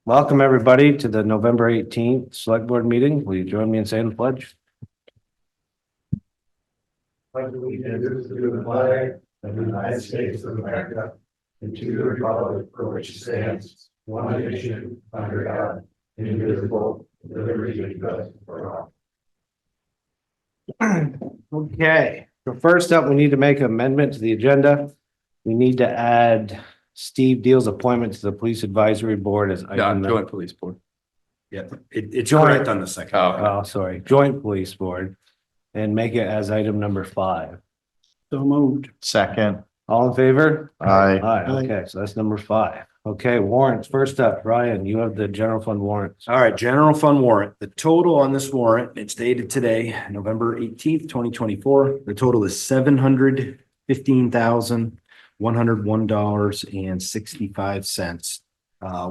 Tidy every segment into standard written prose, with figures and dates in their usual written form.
Welcome, everybody, to the November 18th Select Board meeting. Will you join me in saying the pledge? Pledge allegiance to the flag of the United States of America and to the republic for which it stands, one nation, under God, indivisible, with liberty and justice for all. Okay, so first up, we need to make an amendment to the agenda. We need to add Steve Deal's appointment to the Police Advisory Board as item. Joint Police Board. Yeah, it's Joint. correct on the second. Oh, sorry, Joint Police Board, and make it as item number 5. So moved. Second. All in favor? Aye. Aye, okay, so that's number 5. Okay, warrants. First up, Ryan, you have the general fund warrants. All right, general fund warrant. The total on this warrant, it's dated today, November 18th, 2024. The total is $715,101.65.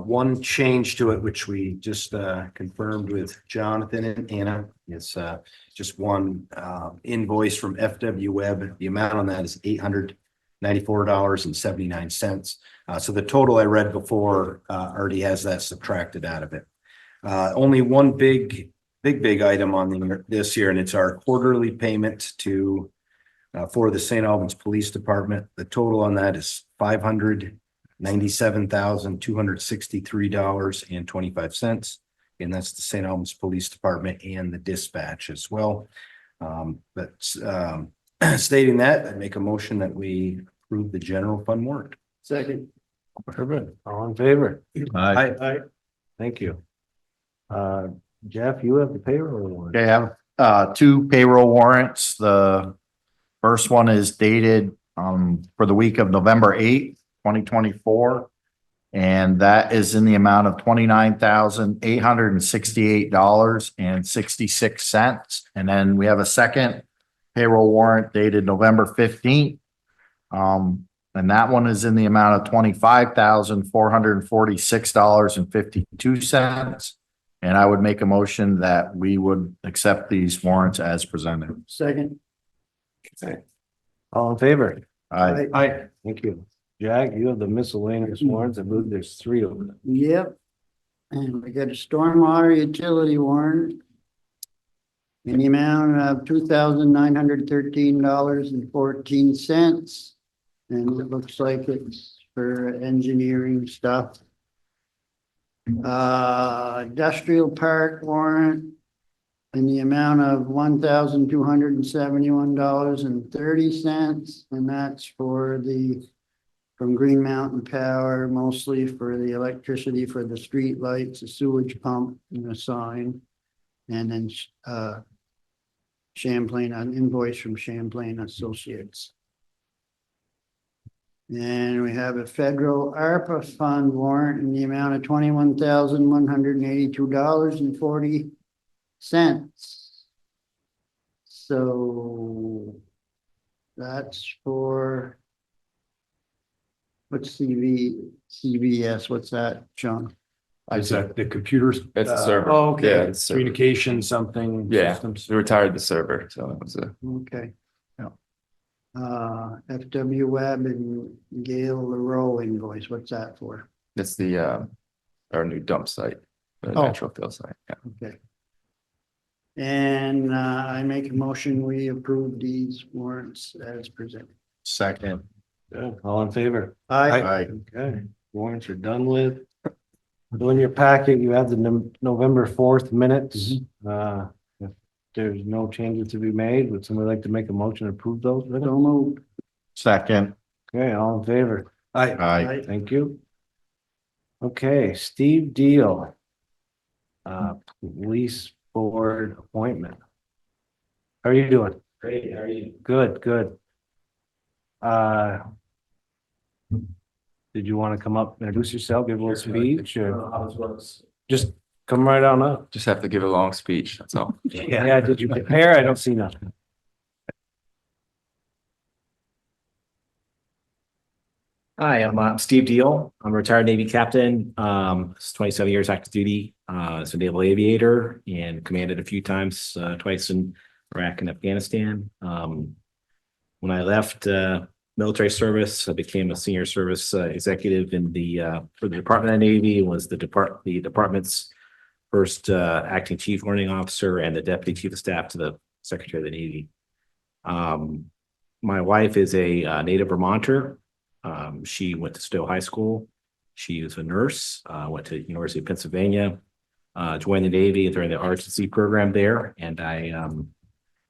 One change to it, which we just confirmed with Jonathan and Anna, is just one invoice from FW Web. The amount on that is $894.79. So the total I read before already has that subtracted out of it. Only one big item on this year, and it's our quarterly payment to for the St. Albans Police Department. The total on that is $597,263.25. And that's the St. Albans Police Department and the dispatch as well. But stating that, I make a motion that we approve the general fund warrant. Second. Perfect. All in favor? Aye. Thank you. Jeff, you have the payroll warrant. Okay, I have two payroll warrants. The first one is dated for the week of November 8th, 2024. And that is in the amount of $29,868.66. And then we have a second payroll warrant dated November 15th. And that one is in the amount of $25,446.52. And I would make a motion that we would accept these warrants as presented. Second. All in favor? Aye. Aye. Thank you. Jack, you have the miscellaneous warrants. I believe there's 3 of them. Yep. And we got a stormwater utility warrant in the amount of $2,913.14. And it looks like it's for engineering stuff. Industrial park warrant in the amount of $1,271.30. And that's for from Green Mountain Power, mostly for the electricity for the street lights, the sewage pump and the sign. And then Champlain, an invoice from Champlain Associates. And we have a federal ARPA fund warrant in the amount of $21,182.40. So that's for what's CVS, what's that, Sean? Is that the computers? That's the server. Oh, okay. Yeah, it's server. Communication, something. Yeah, systems. they retired the server, so it was a. Okay. FW Web and Gail LaRoe invoice, what's that for? It's the our new dump site, the Oh. natural fill site. Yeah. Okay. And I make a motion, we approve these warrants as presented. Second. Good. All in favor? Aye. Okay, warrants are done with. So in your packet, you have the November 4th minutes. If there's no changes to be made, would somebody like to make a motion to approve those? So moved. Second. Okay, all in favor? Aye. Thank you. Okay, Steve Deal. Police board appointment. How are you doing? Great, how are you? Good. Did you want to come up, introduce yourself, give a little speech, or just come right on up? Just have to give a long speech, that's all. Yeah, did you prepare? I don't see nothing. Hi, I'm Steve Deal. I'm a retired Navy captain. 27 years active duty as a naval aviator and commanded a few times, twice in Iraq and Afghanistan. When I left military service. I became a senior service executive in for the Department of Navy, and was the department's first acting chief learning officer and the deputy chief of staff to the Secretary of the Navy. My wife is a native Vermonter. She went to Stowe High School. She was a nurse, went to University of Pennsylvania, joined the Navy during the ROTC program there, and I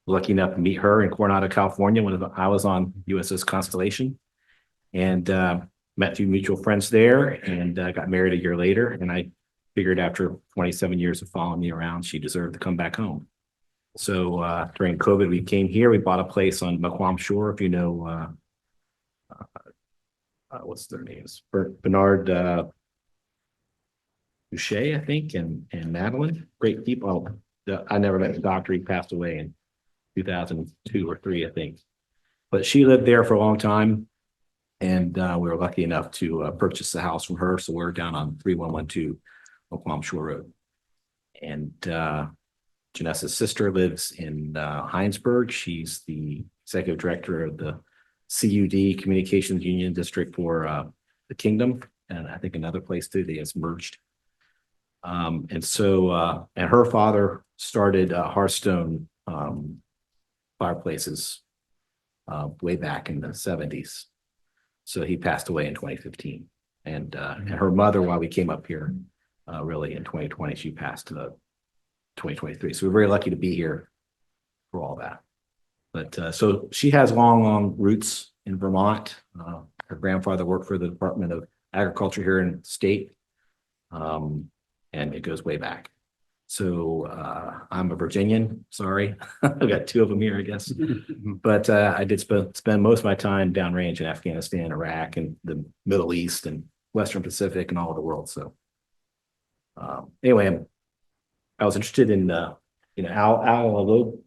lucky enough to meet her in Coronado, California, when I was on USS Constellation, and met a few mutual friends there, and got married a year later. And I figured after 27 years of following me around, she deserved to come back home. So during COVID, we came here. We bought a place on Maquam Shore, if you know, what's their names? Bernard Boucher, I think, and Madeline. Great people. I never met the doctor. He passed away in 2002 or 3, I think. But she lived there for a long time, and we were lucky enough to purchase the house from her. So we're down on 3112 Maquam Shore Road. And Janessa's sister lives in Heinsberg. She's the executive director of the CUD Communications Union District for the Kingdom, and I think another place too. They has merged. And so, and her father started Hearthstone fireplaces way back in the 70s. So he passed away in 2015. And her mother, while we came up here, really in 2020, she passed to 2023. So we're very lucky to be here for all that. But so she has long roots in Vermont. Her grandfather worked for the Department of Agriculture here in the state. And it goes way back. So I'm a Virginian, sorry. I've got 2 of them here, I guess. But I did spend most of my time downrange in Afghanistan, Iraq, and the Middle East and Western Pacific and all over the world. So anyway, I was interested in, Al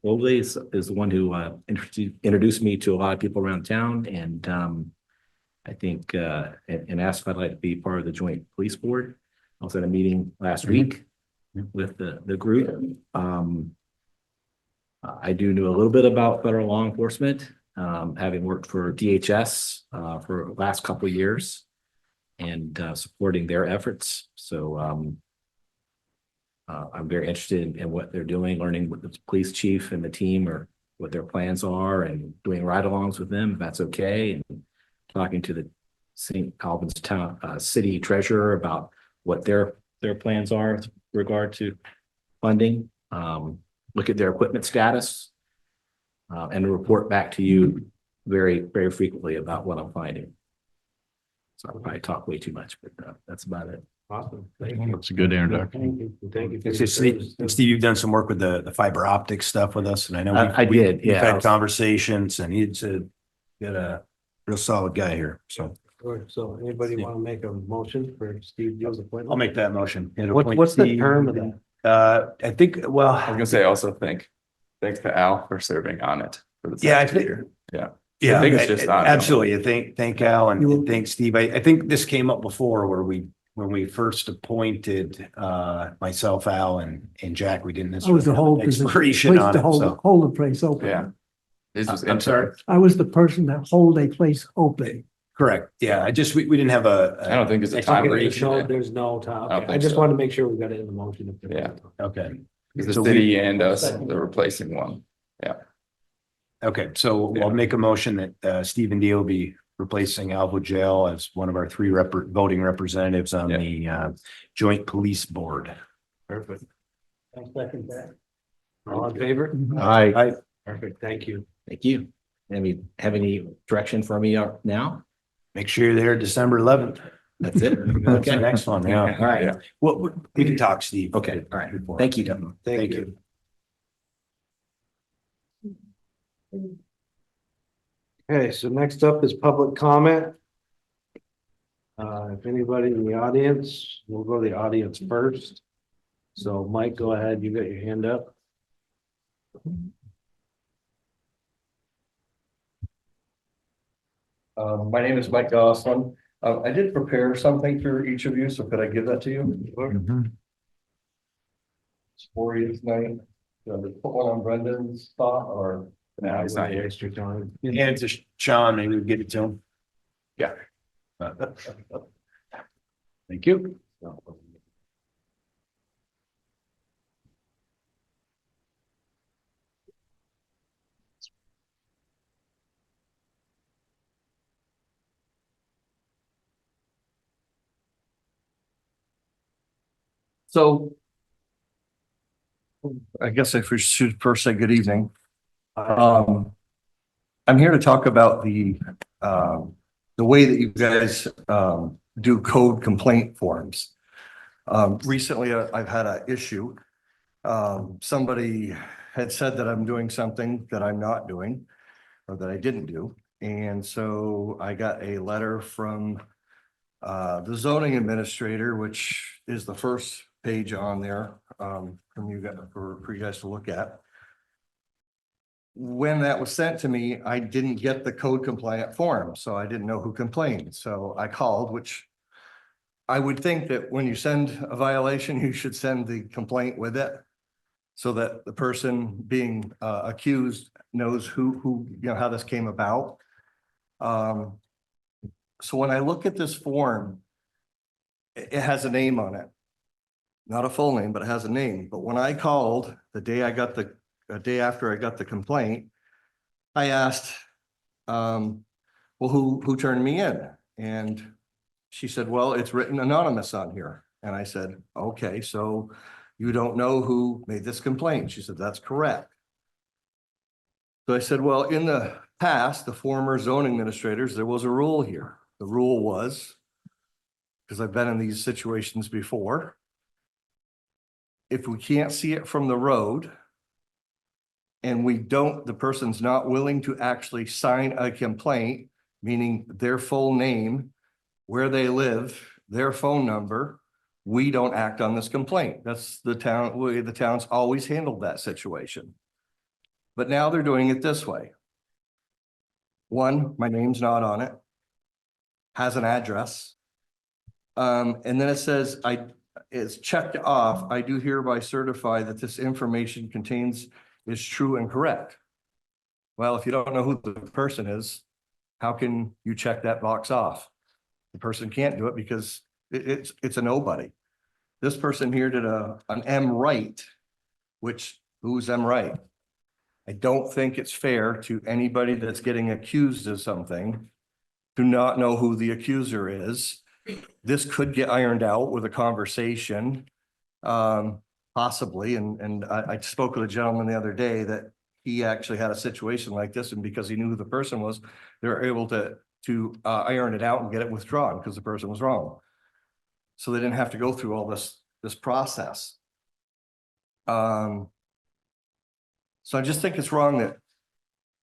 Lobley is the one who introduced me to a lot of people around town. And I think, and asked if I'd like to be part of the Joint Police Board. I was at a meeting last week with the group. I do know a little bit about federal law enforcement, having worked for DHS for the last couple of years and supporting their efforts. So I'm very interested in what they're doing, learning what the police chief and the team or what their plans are, and doing ride-alongs with them, if that's okay, and talking to the St. Albans Town City Treasurer about what their plans are with regard to funding, look at their equipment status, and report back to you very, very frequently about what I'm finding. So I'll probably talk way too much, but that's about it. Awesome. Thank you. That's a good introduction. Thank you. Thank you. for It's your just, service. and Steve, you've done some work with the fiber optic stuff with us, and I know I did, we've yeah. had conversations, and he's got a real solid guy here. So Sure. So anybody want to make a motion for Steve Deal's appointment? I'll make that motion. What's the term of that? I think, well, I was gonna say also thanks to Al for serving on it for the Yeah, I second think- year. Yeah. yeah, I think it's just on. absolutely. Thank Al and thank Steve. I think this came up before where when we first appointed myself, Al and Jack, we didn't I was the whole necessarily have position, expiration place on to it. hold, So hold the place open. Yeah. This was I'm sorry. I was the person that hold a place open. Correct. Yeah. We didn't have I don't think it's a time There's reach. there's no time. I don't I think just so. wanted to make sure we got it in the motion. if there Yeah. was. Okay. Because So the we- city and us, the replacing one. Okay, so I'll make a motion that Stephen Deal will be replacing Alvo Jail as one of our 3 voting representatives on Yeah. the Joint Police Board. Perfect. I'll second that. All in favor? Aye. Perfect. Thank you. Thank you. Have any direction for me now? Make sure you're there December 11th. That's it. That's the Okay. next one, yeah. All right. Yeah. Well, we can talk, Steve. Okay. All right. Before. Thank you. Thank you. Okay, so next up is public comment. If anybody in the audience, we'll go to the audience first. So Mike, go ahead. You got your hand up. My name is Mike Goslin. I did prepare something for each of you, so could I give that to you? It's for you tonight. Just put one on Brendan's spot or No, he's not here. Extra time. Hand it to Sean, maybe we'll get it to him. Yeah. Thank you. So I guess if we should first say good evening. I'm here to talk about the way that you guys, do code complaint forms. Recently, I've had an issue. Somebody had said that I'm doing something that I'm not doing or that I didn't do. And so I got a letter from the zoning administrator, which is the first page on there, from you guys, for you guys to look at. When that was sent to me, I didn't get the code compliant form, so I didn't know who complained. So I called, which I would think that when you send a violation, you should send the complaint with it, so that the person being accused knows who, you know, how this came about. So when I look at this form, it has a name on it. Not a full name, but it has a name. But when I called the day a day after I got the complaint, I asked, well, who turned me in? And she said, well, it's written anonymous on here. And I said, okay, so you don't know who made this complaint? She said, that's correct. So I said, well, in the past, the former zoning administrators, there was a rule here. The rule was, because I've been in these situations before, if we can't see it from the road and the person's not willing to actually sign a complaint, meaning their full name, where they live, their phone number, we don't act on this complaint. That's the town's always handled that situation. But now they're doing it this way. One, my name's not on it, has an address. And then it says, it's checked off. I do hereby certify that this information is true and correct. Well, if you don't know who the person is, how can you check that box off? The person can't do it because it's a nobody. This person here did an M right, who's M right? I don't think it's fair to anybody that's getting accused of something to not know who the accuser is. This could get ironed out with a conversation, possibly. And I spoke with a gentleman the other day that he actually had a situation like this, and because he knew who the person was, they were able to iron it out and get it withdrawn because the person was wrong. So they didn't have to go through all this process. So I just think it's wrong that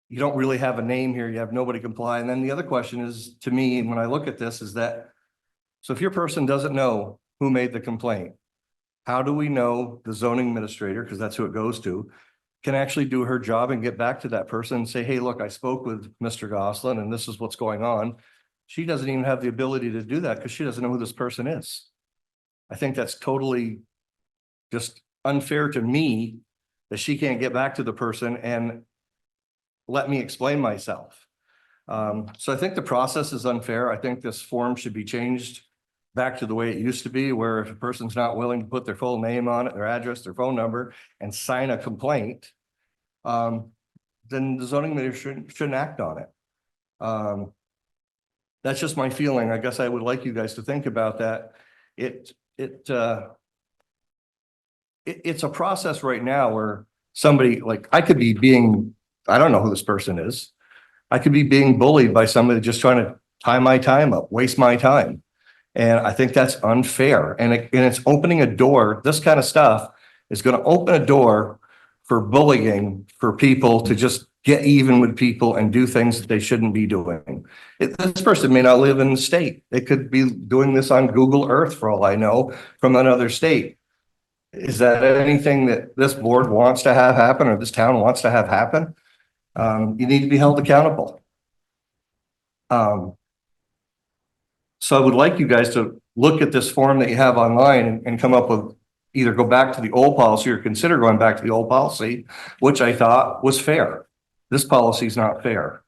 you don't really have a name here. You have nobody comply. And then the other question is, to me, when I look at this, is that, so if your person doesn't know who made the complaint, how do we know the zoning administrator, because that's who it goes to, can actually do her job and get back to that person and say, hey, look, I spoke with Mr. Goslin and this is what's going on. She doesn't even have the ability to do that because she doesn't know who this person is. I think that's totally just unfair to me that she can't get back to the person and let me explain myself. So I think the process is unfair. I think this form should be changed back to the way it used to be, where if a person's not willing to put their full name on it, their address, their phone number, and sign a complaint, then the zoning administrator shouldn't act on it. That's just my feeling. I guess I would like you guys to think about that. It's a process right now where somebody, like, I could be I don't know who this person is. I could be being bullied by somebody just trying to tie my time up, waste my time. And I think that's unfair. And it's opening a door. This kind of stuff is going to open a door for bullying, for people to just get even with people and do things that they shouldn't be doing. This person may not live in the state. They could be doing this on Google Earth, for all I know, from another state. Is that anything that this board wants to have happen, or this town wants to have happen? You need to be held accountable. So I would like you guys to look at this form that you have online and come up with, either go back to the old policy or consider going back to the old policy, which I thought was fair. this policy is not fair.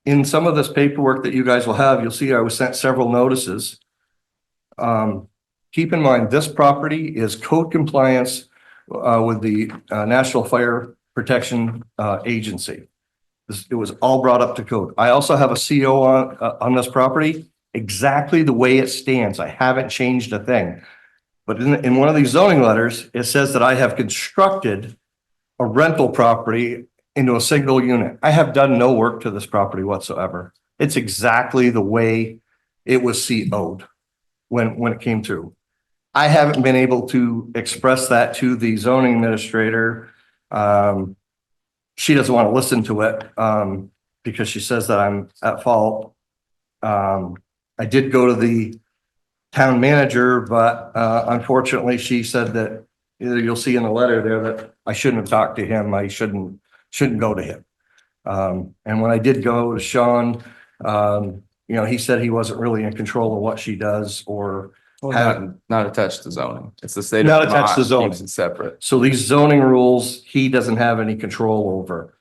In some of this paperwork that you guys will have, you'll see I was sent several notices. Keep in mind, this property is code compliance with the National Fire Protection Agency. It was all brought up to code. I also have a CO on this property, exactly the way it stands. I haven't changed a thing. But in one of these zoning letters, it says that I have constructed a rental property into a single unit. I have done no work to this property whatsoever. It's exactly the way it was CO'd when it came through. I haven't been able to express that to the zoning administrator. She doesn't want to listen to it because she says that I'm at fault. I did go to the town manager, but unfortunately, she said that you'll see in the letter there that I shouldn't have talked to him. I shouldn't go to him. And when I did go to Sean, he said he wasn't really in control of what she does or Not attached to zoning. It's the state. Not of attached to Vermont zoning. keeps it separate. So these zoning rules, he doesn't have any control over.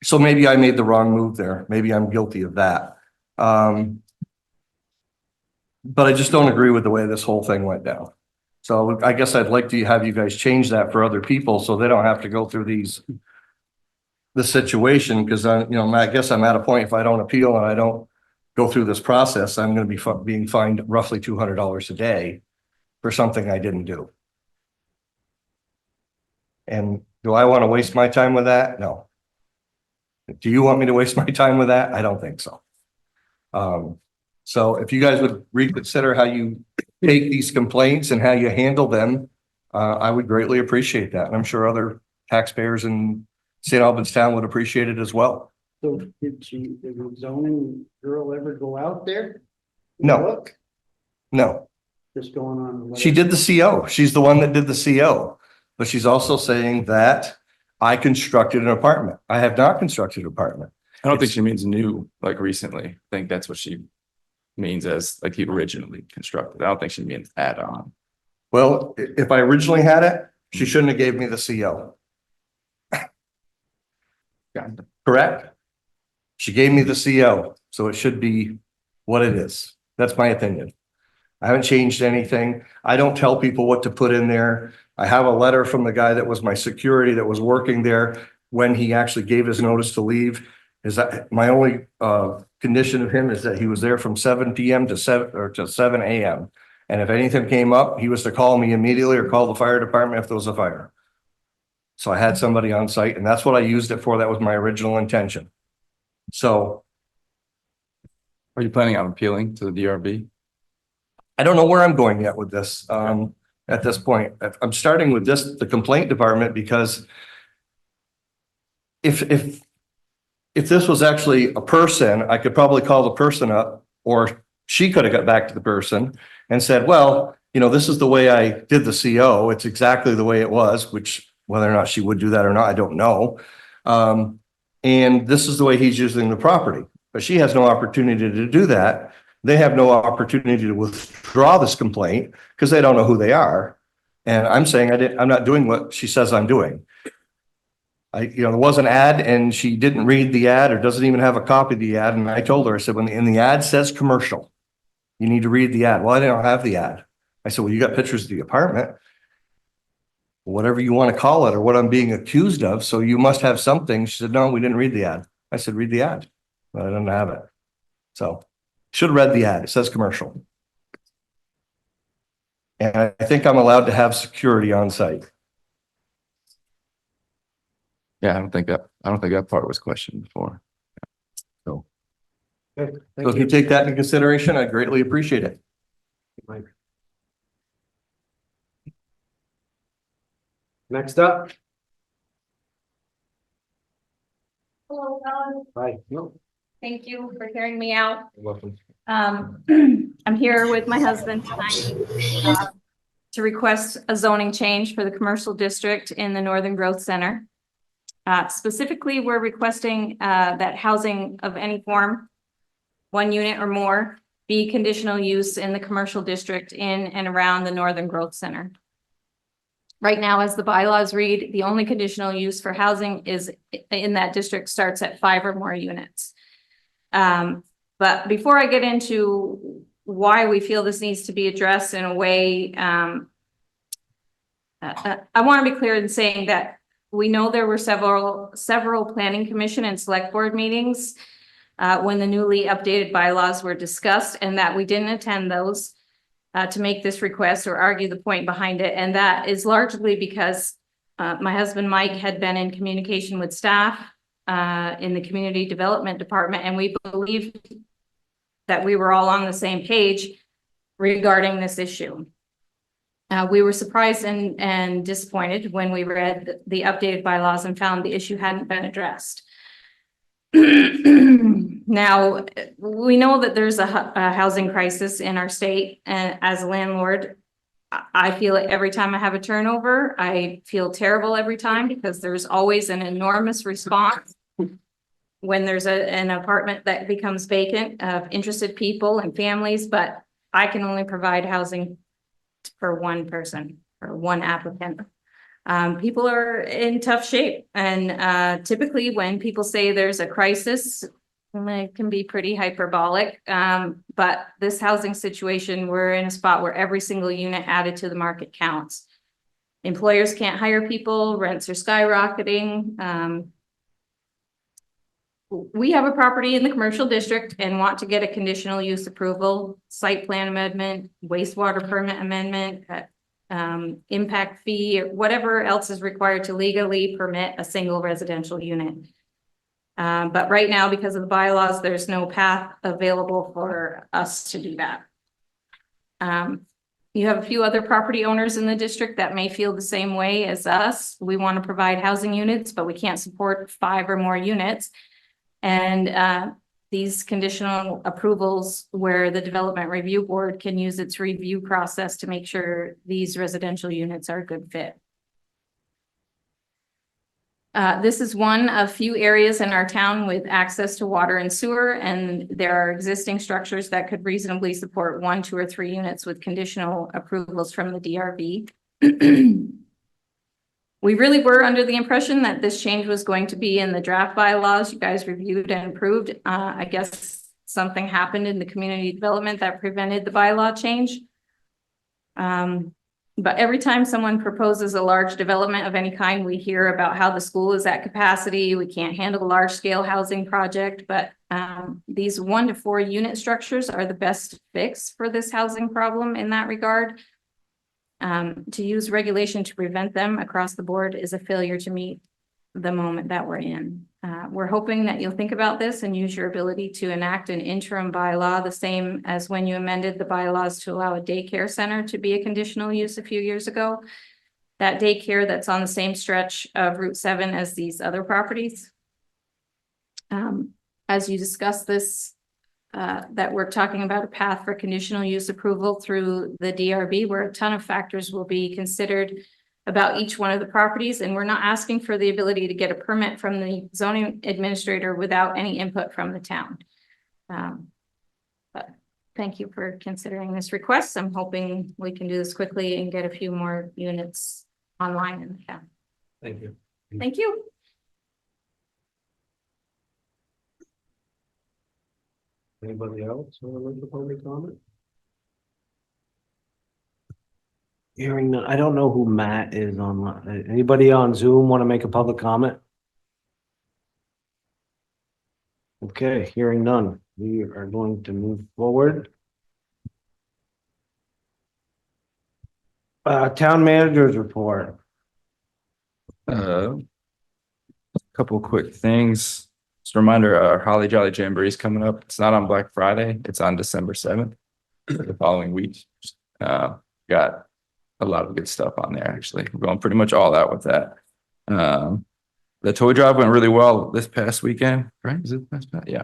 So maybe I made the wrong move there. Maybe I'm guilty of that. But I just don't agree with the way this whole thing went down. So I guess I'd like to have you guys change that for other people so they don't have to go through the situation, because I guess I'm at a point, if I don't appeal and I don't go through this process, I'm going to be being fined roughly $200 a day for something I didn't do. And do I want to waste my time with that? No. Do you want me to waste my time with that? I don't think so. So if you guys would reconsider how you take these complaints and how you handle them, I would greatly appreciate that. And I'm sure other taxpayers in St. Albans Town would appreciate it as well. So did the zoning girl ever go out there? No. Look, No, just going on. she did the CO. She's the one that did the CO. But she's also saying that I constructed an apartment. I have not constructed an apartment. I don't think she means new, like recently. I think that's what she means as like he originally constructed. I don't think she means add on. Well, if I originally had it, she shouldn't have gave me the CO. Correct? She gave me the CO, so it should be what it is. That's my opinion. I haven't changed anything. I don't tell people what to put in there. I have a letter from the guy that was my security that was working there when he actually gave his notice to leave. Is that my only condition of him is that he was there from 7 p.m. to 7 a.m. And if anything came up, he was to call me immediately or call the fire department if there was a fire. So I had somebody on site, and that's what I used it for. That was my original intention. So Are you planning on appealing to the DRB? I don't know where I'm going yet with this. At this point, I'm starting with the complaint department, because if this was actually a person, I could probably call the person up, or she could have got back to the person and said, well, this is the way I did the CO. It's exactly the way it was, which whether or not she would do that or not, I don't know. And this is the way he's using the property, but she has no opportunity to do that. They have no opportunity to withdraw this complaint because they don't know who they are. And I'm saying I'm not doing what she says I'm doing. There was an ad and she didn't read the ad or doesn't even have a copy of the ad. And I told her, I said, when in the ad says commercial, you need to read the ad. Well, I don't have the ad. I said, well, you got pictures of the apartment, whatever you want to call it, or what I'm being accused of. So you must have something. She said, no, we didn't read the ad. I said, read the ad, but I didn't have it. So should have read the ad. It says commercial. And I think I'm allowed to have security on site. Yeah, I don't think that part was questioned before. So if you take that into consideration, I'd greatly appreciate it. Next up. Hello, Hi. No, thank you for hearing me out. you're welcome. I'm here with my husband tonight to request a zoning change for the commercial district in the Northern Growth Center. Specifically, we're requesting that housing of any form, 1 unit or more, be conditional use in the commercial district in and around the Northern Growth Center. Right now, as the bylaws read, the only conditional use for housing is in that district starts at 5 or more units. But before I get into why we feel this needs to be addressed in a way, I want to be clear in saying that we know there were several planning commission and select board meetings when the newly updated bylaws were discussed, and that we didn't attend those to make this request or argue the point behind it. And that is largely because my husband Mike had been in communication with staff in the community development department, and we believed that we were all on the same page regarding this issue. We were surprised and disappointed when we read the updated bylaws and found the issue hadn't been addressed. Now, we know that there's a housing crisis in our state, and as a landlord, I feel it every time I have a turnover. I feel terrible every time because there's always an enormous response when there's an apartment that becomes vacant of interested people and families, but I can only provide housing for one person or one applicant. People are in tough shape, and typically when people say there's a crisis, it can be pretty hyperbolic. But this housing situation, we're in a spot where every single unit added to the market counts. Employers can't hire people, rents are skyrocketing. We have a property in the commercial district and want to get a conditional use approval, site plan amendment, wastewater permit amendment, impact fee, or whatever else is required to legally permit a single residential unit. But right now, because of the bylaws, there's no path available for us to do that. You have a few other property owners in the district that may feel the same way as us. We want to provide housing units, but we can't support 5 or more units. And these conditional approvals where the Development Review Board can use its review process to make sure these residential units are a good fit. This is one of few areas in our town with access to water and sewer, and there are existing structures that could reasonably support 1, 2, or 3 units with conditional approvals from the DRB. We really were under the impression that this change was going to be in the draft bylaws you guys reviewed and approved. I guess something happened in the community development that prevented the bylaw change. But every time someone proposes a large development of any kind, we hear about how the school is at capacity. We can't handle a large scale housing project, but these 1 to 4 unit structures are the best fix for this housing problem in that regard. To use regulation to prevent them across the board is a failure to meet the moment that we're in. We're hoping that you'll think about this and use your ability to enact an interim bylaw, the same as when you amended the bylaws to allow a daycare center to be a conditional use a few years ago. That daycare that's on the same stretch of Route 7 as these other properties. As you discuss this, that we're talking about a path for conditional use approval through the DRB, where a ton of factors will be considered about each one of the properties. And we're not asking for the ability to get a permit from the zoning administrator without any input from the town. But thank you for considering this request. I'm hoping we can do this quickly and get a few more units online in the town. Thank you. Thank you. Anybody else want to make a public comment? Hearing none, I don't know who Matt is online. Anybody on Zoom want to make a public comment? Okay, hearing none, we are going to move forward. Town manager's report. Couple quick things. Just a reminder, our Holly Jolly Jamboree is coming up. It's not on Black Friday. It's on December 7th, the following week. Got a lot of good stuff on there, actually. We're going pretty much all out with that. The toy drive went really well this past weekend, right? Is it past? Yeah.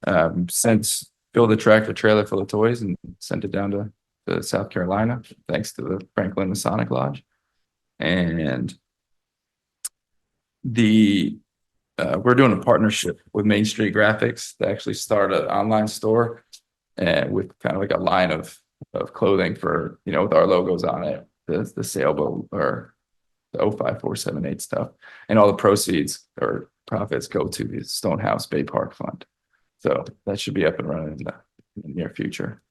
Filled the tractor trailer full of toys and sent it down to South Carolina, thanks to the Franklin Masonic Lodge. And we're doing a partnership with Main Street Graphics to actually start an online store and with kind of like a line of clothing for, with our logos on it, the sailboat or the 05478 stuff. And all the proceeds or profits go to the Stonehouse Bay Park Fund. So that should be up and running in the near future.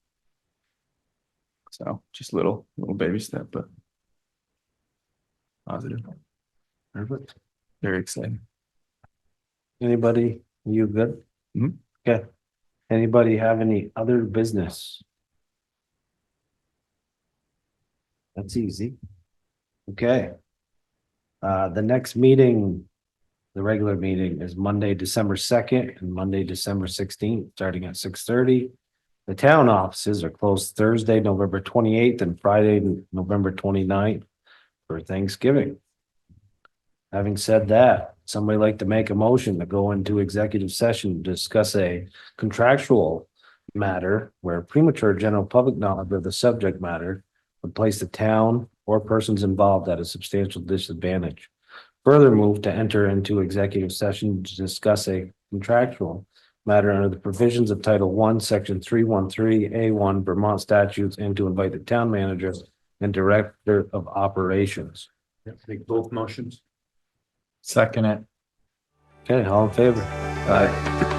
So just little baby step, but positive. Perfect. Very exciting. Anybody, you good? Mhm. Okay. Anybody have any other business? That's easy. Okay. The next meeting, the regular meeting is Monday, December 2nd and Monday, December 16th, starting at 6:30. The town offices are closed Thursday, November 28th and Friday, November 29th for Thanksgiving. Having said that, somebody like to make a motion to go into executive session, to discuss a contractual matter where premature general public knowledge of the subject matter would place the town or persons involved at a substantial disadvantage. Further move to enter into executive session to discuss a contractual matter under the provisions of Title I, Section 313A1 Vermont statutes, and to invite the town manager and director of operations. Make both motions. Second it. Okay, all in favor? Aye.